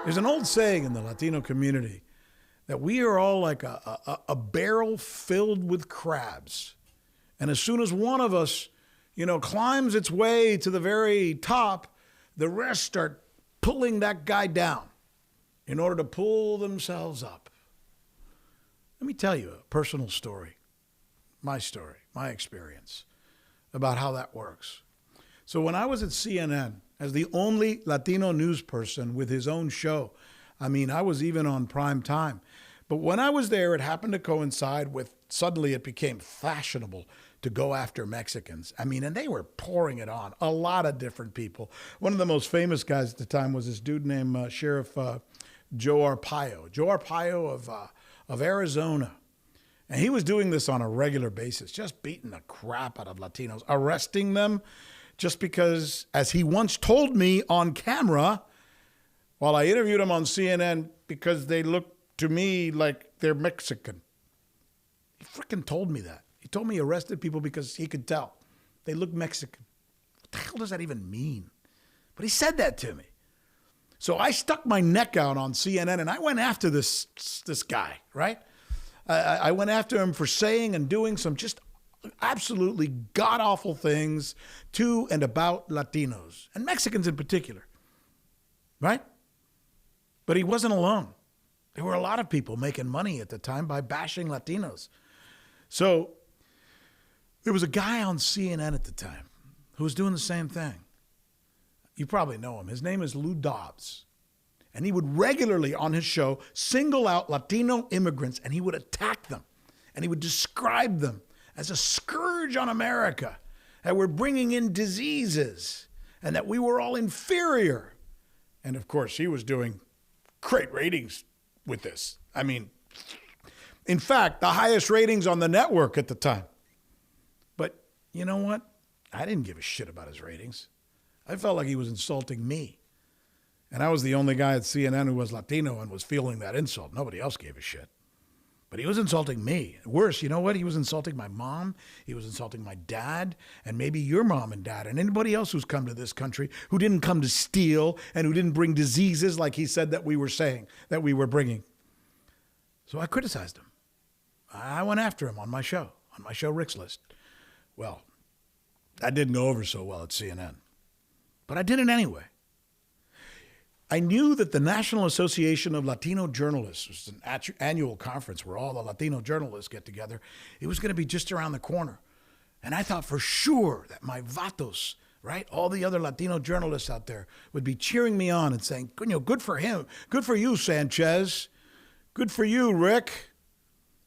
There's an old saying in the Latino community that we are all like a barrel filled with crabs. And as soon as one of us, climbs its way to the very top, the rest start pulling that guy down in order to pull themselves up. Let me tell you a personal story, my experience about how that works. So when I was at CNN as the only Latino news person with his own show, I was even on prime time. But when I was there, it happened to coincide with, suddenly it became fashionable to go after Mexicans. And they were pouring it on, a lot of different people. One of the most famous guys at the time was this dude named Sheriff Joe Arpaio of Arizona. And he was doing this on a regular basis, just beating the crap out of Latinos, arresting them just because, as he once told me on camera, while I interviewed him on CNN, because they look to me like they're Mexican. He freaking told me that. He told me he arrested people because he could tell they look Mexican. What the hell does that even mean? But he said that to me. So I stuck my neck out on CNN and I went after this guy, right? I went after him for saying and doing some just absolutely god-awful things to and about Latinos, and Mexicans in particular, right? But he wasn't alone. There were a lot of people making money at the time by bashing Latinos. So there was a guy on CNN at the time who was doing the same thing. You probably know him. His name is Dobbs. And he would regularly on his show single out Latino immigrants and he would attack them. And he would describe them as a scourge on America, that we're bringing in diseases and that we were all inferior. And of course, he was doing great ratings with this. In fact, the highest ratings on the network at the time. But you know what? I didn't give a shit about his ratings. I felt like he was insulting me. And I was the only guy at CNN who was Latino and was feeling that insult. Nobody else gave a shit. But he was insulting me. Worse, you know what? He was insulting my mom. He was insulting my dad, and maybe your mom and dad, and anybody else who's come to this country who didn't come to steal and who didn't bring diseases like he said that we were saying, that we were bringing. So I criticized him. I went after him on my show Rick's List. Well, that didn't go over so well at CNN. But I did it anyway. I knew that the National Association of Latino Journalists, which is an annual conference where all the Latino journalists get together, it was going to be just around the corner. And I thought for sure that my vatos, right, all the other Latino journalists out there would be cheering me on and saying, good for him. Good for you, Sanchez. Good for you, Rick.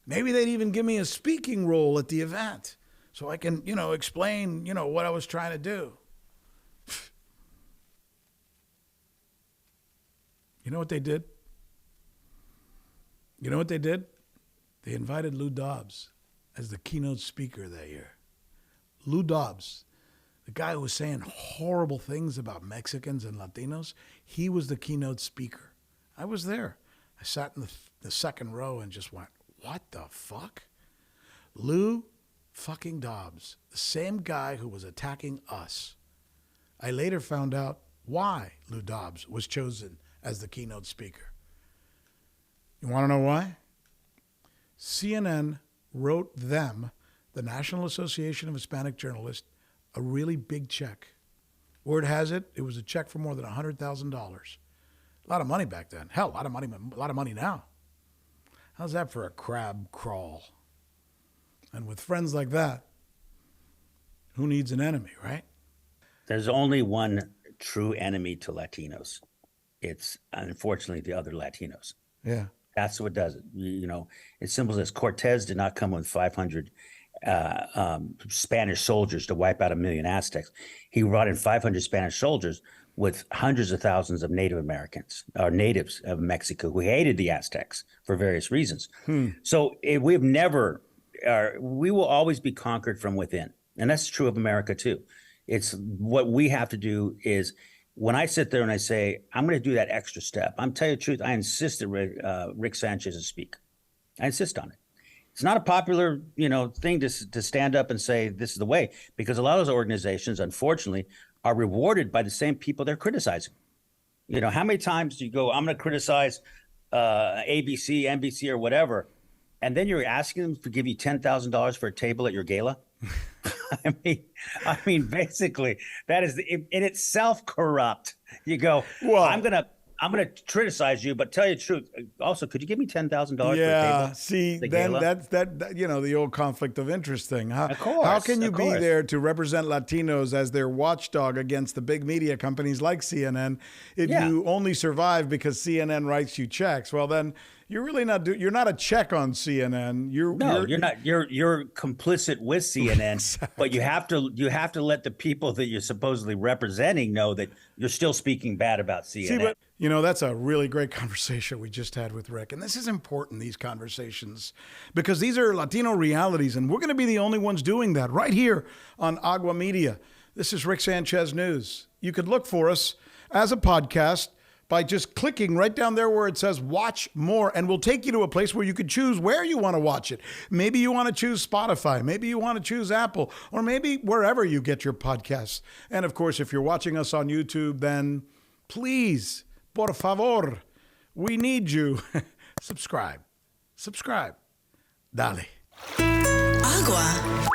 Maybe they'd even give me a speaking role at the event so I can, explain, what I was trying to do. You know what they did? They invited Dobbs as the keynote speaker that year. Dobbs, the guy who was saying horrible things about Mexicans and Latinos, he was the keynote speaker. I was there. I sat in the second row and just went, what the fuck? fucking Dobbs, the same guy who was attacking us. I later found out why Dobbs was chosen as the keynote speaker. You want to know why? CNN wrote them, the National Association of Hispanic Journalists, a really big check. Word has it, it was a check for more than $100,000. A lot of money back then. Hell, a lot of money now. How's that for a crab crawl? And with friends like that, who needs an enemy, right? There's only one true enemy to Latinos. It's unfortunately the other Latinos. Yeah. That's what does it. You know, it's simple as Cortez did not come with 500 Spanish soldiers to wipe out 1 million Aztecs. He brought in 500 Spanish soldiers with hundreds of thousands of Native Americans or natives of Mexico who hated the Aztecs for various reasons. So we've never, we will always be conquered from within. And that's true of America too. It's what we have to do is when I sit there and I say, I'm going to do that extra step, I'm telling you the truth, I insist that Rick Sanchez is speak. I insist on it. It's not a popular, thing to stand up and say this is the way, because a lot of those organizations, unfortunately, are rewarded by the same people they're criticizing. You know, how many times do you go, I'm going to criticize ABC, NBC, or whatever, and then you're asking them to give you $10,000 for a table at your gala? I mean, basically, that is in itself corrupt. You go, well, I'm gonna criticize you, but tell you the truth. Also, could you give me $10,000 for a table? Yeah, see, then that's the old conflict of interest thing. How can you be there to represent Latinos as their watchdog against the big media companies like CNN if you only survive because CNN writes you checks? Well, then you're really not you're not a check on CNN. You're not. You're complicit with CNN, exactly. But you have to let the people that you're supposedly representing know that you're still speaking bad about CNN. See, but that's a really great conversation we just had with Rick. And this is important, these conversations, because these are Latino realities, and we're going to be the only ones doing that right here on Agua Media. This is Rick Sanchez News. You could look for us as a podcast by just clicking right down there where it says watch more, and we'll take you to a place where you could choose where you want to watch it. Maybe you want to choose Spotify, maybe you want to choose Apple, or maybe wherever you get your podcasts. And of course, if you're watching us on YouTube, then please, por favor, we need you. Subscribe. Dale. Agua.